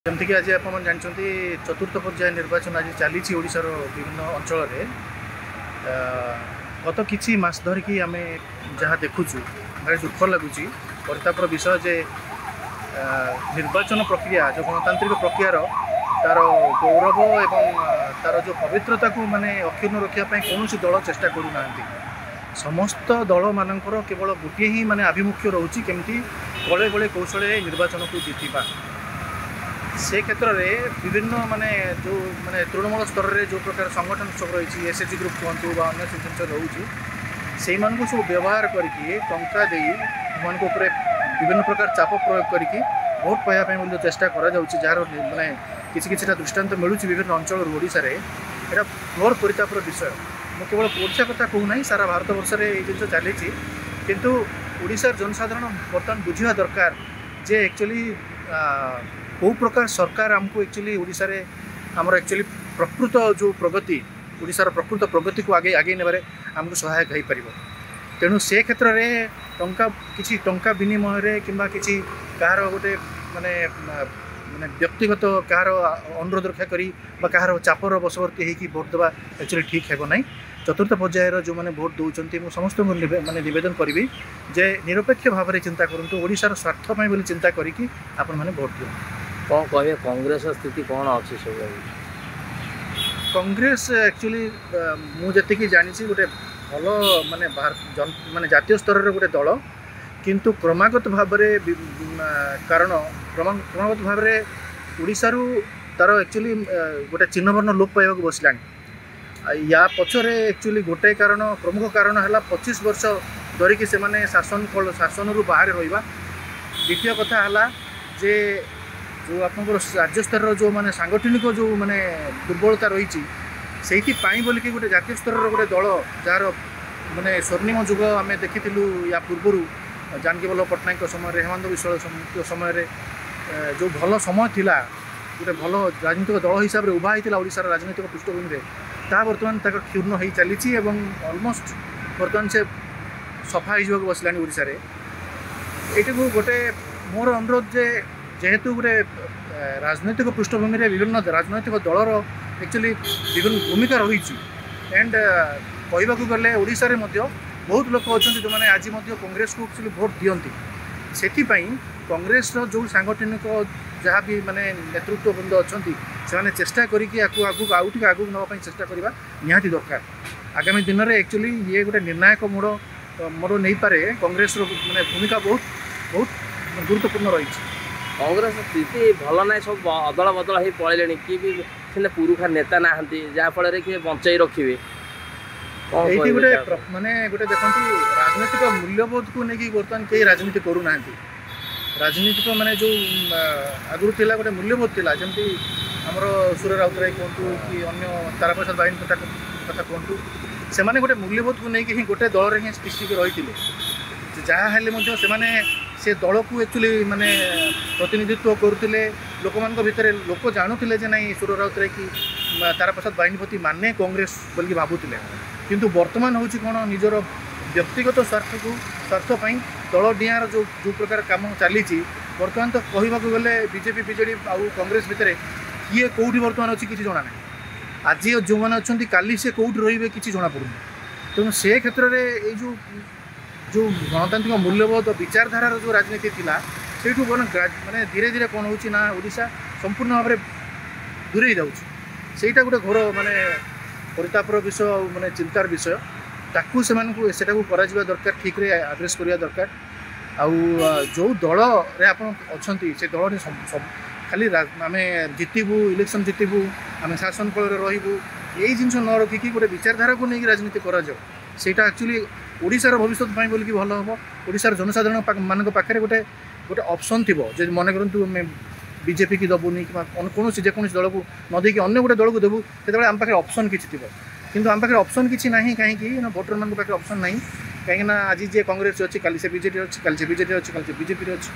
जमीक आज आप जानते चतुर्थ पर्याय निर्वाचन आज चली ओडार विभिन्न अंचल गत कि मास धरिकी आम जहाँ देखुचु भारी दुख लगुच परितापर विषय जे निर्वाचन प्रक्रिया जो गणतांत्रिक प्रक्रियार तार गौरव एवं तार जो पवित्रता को माने अक्षुण्ण रखापी कौन दल चेष्टा करूना समस्त दल मानकर केवल गोटे ही माने आभिमुख्य रोचे केमती गले गले कौशल निर्वाचन को जीतवा से क्षेत्र में विभिन्न माने जो माने तृणमूल स्तर में जो प्रकार संगठन सब रही एसएचजी ग्रुप कहतु अन्य जिन रोचे से सब व्यवहार करके टंका दे विभिन्न प्रकार चाप प्रयोग करके भोट पाइबा चेष्टा जार माने किसी दृष्टांत मिलूँ विभिन्न अंचल ओडिशा रे एटा घोर परितापर विषय मु केवल ओडिशा कथा कहूना सारा भारत वर्ष में ये जिन चली किंतु ओडिशार जनसाधारण बर्तमान बुझा दरकार जे एक्चुअली कौ प्रकार सरकार आमको एक्चुअली ओडिशा रे आमर एक्चुअली प्रकृत जो प्रगति ओडिशार प्रकृत प्रगति को आगे आगे नेबारे आमको सहायक हो पार तेणु से क्षेत्र में टंका किसी टंका विनिमय रे किंबा किसी कहार गोटे माने माने व्यक्तिगत कहार अनुरोध रक्षा करी कहार चापर बशवर्ती होगी भोट देवा एक्चुअली ठीक है ना। चतुर्थ पर्यायर जो मैंने भोट दौरान मुझे समस्त माने निवेदन करी जे निरपेक्ष भाव में चिंता करूँ ओडिशार स्वार्थ बोली चिंता करी आपण मैंने भोट दियो। कौन कहे कांग्रेस स्थिति कौन अच्छी सब कांग्रेस एक्चुअली मुझे जानी गोटे भल माने माने जातीय स्तर में गोटे दल किंतु क्रमागत भाव कारण क्रमागत भाव ओडिशारू तार एक्चुअली गोटे चिन्हवर्ण लोप पाइबा बसला या पछरे एक्चुअली गोटे कारण प्रमुख कारण है 25 वर्ष धरिकी से माने शासन रु बाहर रहिबा। द्वितीय कथा है जे जो आप राज्य स्तर जो माने सांगठनिक जो माने दुर्बलता रही से बोलिकी गोटे जातीय स्तर गोटे दल जार माने स्वर्णिम जुग आम देखी या पूर्वर जानकी वल्लभ पट्टनायक समय हेमंत विश्व समय जो भल समय थिला गोटे भल राजनीतिक दल हिसाब से उभा होता ओडिशार राजनीतिक पृष्ठभूमि में ता बर्तमान क्षुण्ण हो चली ऑलमोस्ट बर्तमान से सफा हो बसला ओडिशा रे ये गोटे मोर अनुरोध जे जेहेतु गोटे राजनैतिक पृष्ठभूमि में विभिन्न राजनैतिक दलर एक्चुअली विभिन्न भूमिका रही एंड कहवाक गले ओडिशा रे मध्य बहुत लोक अच्छा जो मैंने आज कांग्रेस को एक्चुअली भोट दियंती से कांग्रेस जो सांगठनिक जहाँ भी माने नेतृत्व बृंद अच्छा से चेष्टा करके आगू नापी चेष्टा करवा निहाती दरकार। आगामी दिन में एक्चुअली ये गोटे निर्णायक मोड़ नहीं पारे कांग्रेस माने भूमिका बहुत बहुत गुरुत्वपूर्ण रही। कांग्रेस स्थिति भल ना सब अदल बदल हो पड़े कि भी पुरुखा नेता ना जहाँफल कि बचाई रखिए ये गोटे माने गोटे देखो राजनीतिक मूल्यबोध को लेकिन बर्तमान कई राजनीति करूना राजनीतिक माने जो आगुरी थिला गोटे मूल्यबोध थिला जमती हमर सुर राउतराय कहतु कि अन्य तारा प्रसाद बाहिनी कथा कहतु से माने गोटे मूल्यबोध को लेकिन ही गोटे दल रे स्थित रही जहाँ हेले से दल को एक्चुअली माने प्रतिनिधित्व करुले लोक मान भितर लोक जानुले जे नाई सुर राउतराय कि तारा प्रसाद बाहिनीपति माने कांग्रेस बोलिकी भावुले किंतु वर्तमान हूँ कौन निजर व्यक्तिगत स्वार्थपाई दल डियार जो जो प्रकार कम चली बर्तमान तो कहवाक गले बीजेपी बीजेडी आउ कांग्रेस भितर किए कौटी बर्तमान अच्छी किसी जना ना आज जो मैंने अच्छा काली से कौटी रे कि जना पड़ूनी तेणु से क्षेत्र में जो जो गणतांत्रिक मूल्यबोध विचारधारार जो राजनीति थिला सेठू माने धीरे धीरे कौन होना ओडिशा संपूर्ण भाव में दूरे जाटा गोटे घोर माने परितापर विषय माने चिंतार विषय ताकू से दरकार ठीक रे आड्रेस करिया दरकार आउ जो दल रे आपण अछंती से दल सब खाली आम जितबू इलेक्शन जितबू आम शासन कल रही यही जिन न रखिकी गोटे विचारधारा को लेकिन राजनीति करा सेटा एक्चुअली ओडिशार भविष्य बोलिकी भल हम ओडिशार जनसाधारण मान पाखे गोटे गोटे ऑप्शन थी जे मन करूँ बीजेपी की दबुनी कि कौन जेकोसी दल को न देकी अन्य गोटे दल को देवु से आम पाखे ऑप्शन किसी थी किंतु आम पाखे ऑप्शन किसी ना कहीं भोटर मान पाखे ऑप्शन ना कहीं आज जे कांग्रेस अच्छी काली से बीजेपी अच्छी काली से बीजेडी अच्छी काली से बीजेपी अच्छी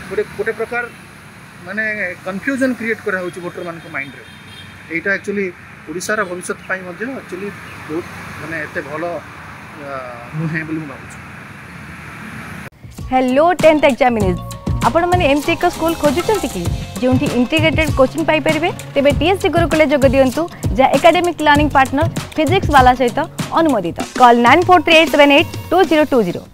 गोटे गोटे प्रकार माने कन्फ्यूजन क्रिएट करा होची भोटर मान माइंड रे एटा एक्चुअली ओडिशार भविष्य एक्चुअली बहुत माने एते भल नुहे बोली भावुँ। हेलो 10th एग्जामिनीज आपण मैंने एमती एक स्कूल खोजुंट कि जो इंटीग्रेटेड कोचिंग पाइपर तेरे टीएससी गुरुकुल जोग दिंतु जहाँ एकेडमिक लर्निंग पार्टनर फिजिक्स वाला सहित अनुमोदित कॉल 9438782020।